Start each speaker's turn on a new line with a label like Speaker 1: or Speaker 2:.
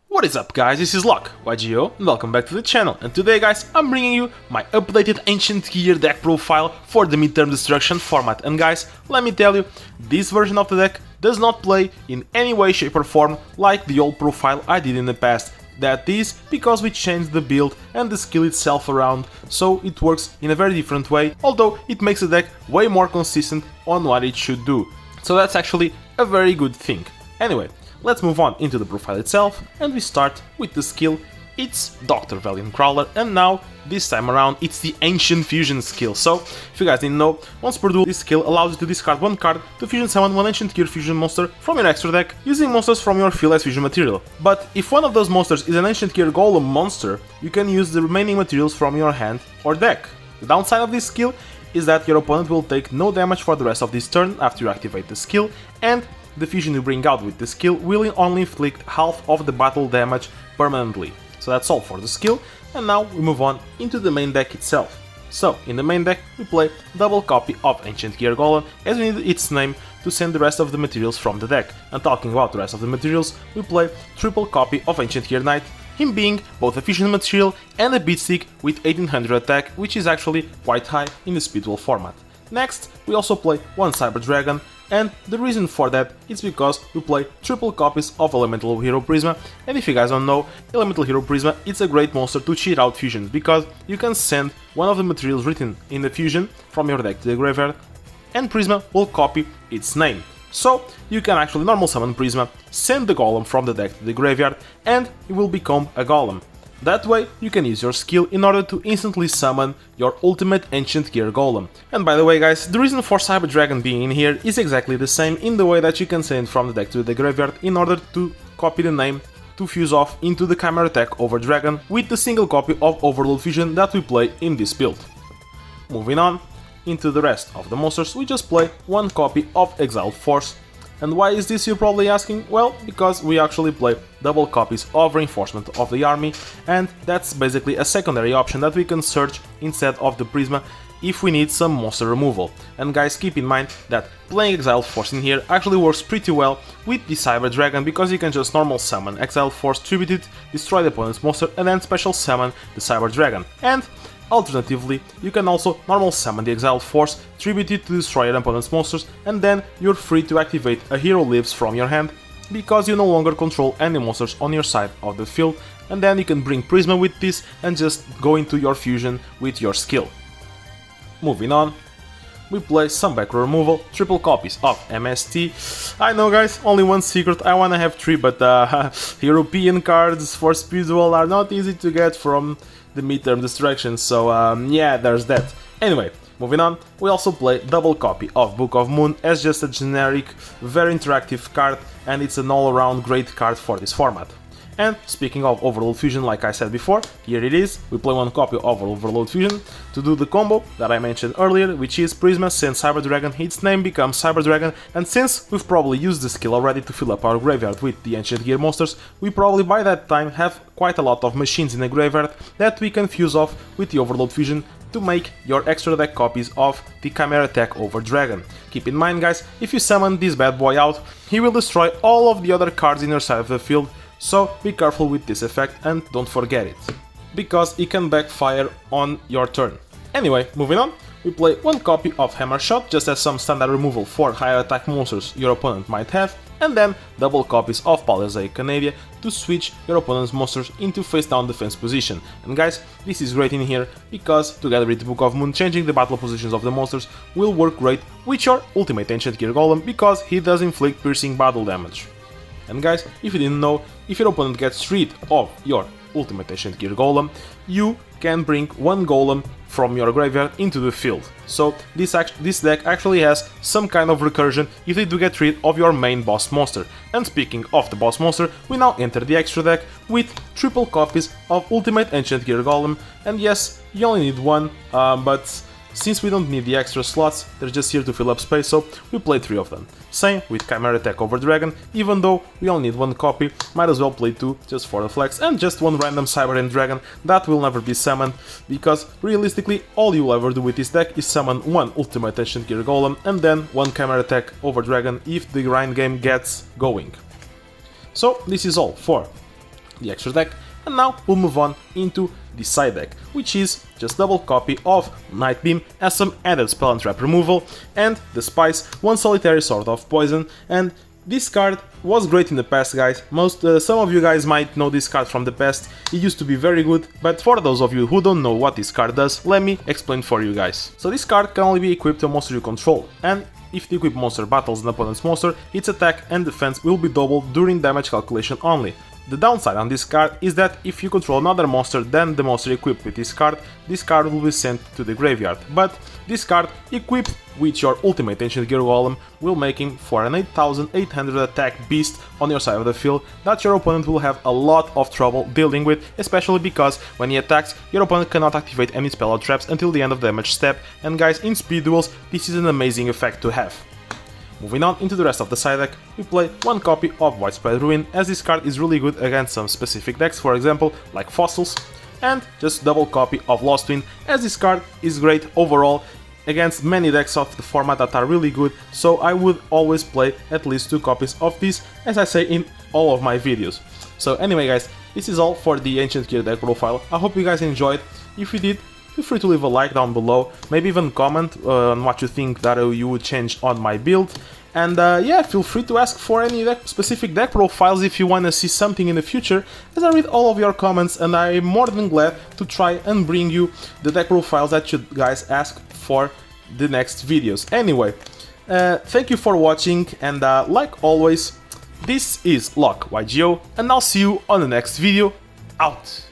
Speaker 1: What is up guys, this is Locke, YGO, and welcome back to the channel, and today guys, I'm bringing you my updated Ancient Gear deck profile for the Midterm Destruction format, and guys, let me tell you, this version of the deck does not play in any way, shape or form like the old profile I did in the past. That is because we changed the build and the skill itself around, so it works in a very different way, although it makes the deck way more consistent on what it should do. So that's actually a very good thing. Anyway, let's move on into the profile itself, and we start with the skill. It's DR.Crowler, and now, this time around, it's the Ancient Fusion skill. So, if you guys didn't know, once per duel, this skill allows you to discard one card to fusion summon one Ancient Gear Fusion monster from your extra deck, using monsters from your field as fusion material. But if one of those monsters is an Ancient Gear Golem monster, you can use the remaining materials from your hand or deck. The downside of this skill is that your opponent will take no damage for the rest of this turn after you activate the skill, and the fusion you bring out with the skill will only inflict half of the battle damage permanently. So that's all for the skill, and now we move on into the main deck itself. So, in the main deck we play double copy of Ancient Gear Golem, as we need its name to send the rest of the materials from the deck. And talking about the rest of the materials, we play triple copy of Ancient Gear Knight, him being both a fusion material and a beatstick with 1800 attack, which is actually quite high in the Speedwell format. Next, we also play one Cyber Dragon, and the reason for that is because we play triple copies of Elemental Hero Prisma, and if you guys don't know, Elemental Hero Prisma is a great monster to cheat out fusions, because you can send one of the materials written in the fusion from your deck to the graveyard, and Prisma will copy its name. So, you can actually normal summon Prisma, send the Golem from the deck to the graveyard, and it will become a Golem. That way, you can use your skill in order to instantly summon your ultimate Ancient Gear Golem. And by the way guys, the reason for Cyber Dragon being in here is exactly the same in the way that you can send from the deck to the graveyard in order to copy the name to fuse off into the Chimera Attack over Dragon with the single copy of Overload Fusion that we play in this build. Moving on into the rest of the monsters, we just play one copy of Exiled Force. And why is this, you're probably asking? Well, because we actually play double copies of Reinforcement of the Army, and that's basically a secondary option that we can search instead of the Prisma if we need some monster removal. And guys, keep in mind that playing Exiled Force in here actually works pretty well with the Cyber Dragon, because you can just normal summon Exiled Force, tribute it, destroy the opponent's monster, and then special summon the Cyber Dragon. And alternatively, you can also normal summon the Exiled Force, tribute it to destroy your opponent's monsters, and then you're free to activate a Hero Lives from your hand, because you no longer control any monsters on your side of the field, and then you can bring Prisma with this and just go into your fusion with your skill. Moving on, we play some back row removal, triple copies of MST. I know guys, only one secret, I wanna have 3, but European cards for Speedwell are not easy to get from the Midterm Destruction, so yeah, there's that. Anyway, moving on, we also play double copy of Book of Moon as just a generic, very interactive card, and it's an all-around great card for this format. And speaking of Overload Fusion, like I said before, here it is, we play one copy of Overload Fusion to do the combo that I mentioned earlier, which is Prisma sends Cyber Dragon, its name becomes Cyber Dragon, and since we've probably used the skill already to fill up our graveyard with the Ancient Gear monsters, we probably by that time have quite a lot of machines in the graveyard that we can fuse off with the Overload Fusion to make your extra deck copies of the Chimera Attack over Dragon. Keep in mind guys, if you summon this bad boy out, he will destroy all of the other cards in your side of the field, so be careful with this effect and don't forget it, because it can backfire on your turn. Anyway, moving on, we play one copy of Hammer Shot just as some standard removal for higher attack monsters your opponent might have, and then double copies of Palisade Canada to switch your opponent's monsters into face down defense position. And guys, this is great in here because together with the Book of Moon, changing the battle positions of the monsters will work great with your ultimate Ancient Gear Golem, because he does inflict piercing battle damage. And guys, if you didn't know, if your opponent gets rid of your ultimate Ancient Gear Golem, you can bring one Golem from your graveyard into the field. So this deck actually has some kind of recursion if they do get rid of your main boss monster. And speaking of the boss monster, we now enter the extra deck with triple copies of Ultimate Ancient Gear Golem, and yes, you only need one, but since we don't need the extra slots, they're just here to fill up space, so we play 3 of them. Same with Chimera Attack over Dragon, even though we only need 1 copy, might as well play 2 just for the flex, and just 1 random Cyber and Dragon that will never be summoned, because realistically all you'll ever do with this deck is summon 1 Ultimate Ancient Gear Golem and then 1 Chimera Attack over Dragon if the grind game gets going. So this is all for the extra deck, and now we'll move on into the side deck, which is just double copy of Night Beam as some added spell and trap removal, and the Spice, one solitary Sword of Poison. And this card was great in the past, guys. Some of you guys might know this card from the past. It used to be very good, but for those of you who don't know what this card does, let me explain for you guys. So this card can only be equipped to a monster you control, and if the equipped monster battles an opponent's monster, its attack and defense will be doubled during damage calculation only. The downside on this card is that if you control another monster than the monster equipped with this card will be sent to the graveyard. But this card, equipped with your ultimate Ancient Gear Golem, will make him for an 8800 attack beast on your side of the field that your opponent will have a lot of trouble dealing with, especially because when he attacks, your opponent cannot activate any spell or traps until the end of the damage step, and guys, in speed duels, this is an amazing effect to have. Moving on into the rest of the side deck, we play one copy of Widespread Ruin, as this card is really good against some specific decks, for example, like Fossils, and just double copy of Lost Wind, as this card is great overall against many decks of the format that are really good, so I would always play at least 2 copies of this, as I say in all of my videos. So anyway guys, this is all for the Ancient Gear deck profile. I hope you guys enjoyed. If you did, feel free to leave a like down below, maybe even comment on what you think that you would change on my build. And yeah, feel free to ask for any specific deck profiles if you want to see something in the future, as I read all of your comments and I'm more than glad to try and bring you the deck profiles that you guys ask for the next videos. Anyway, thank you for watching, and like always, this is LockYGO, and I'll see you on the next video. Out!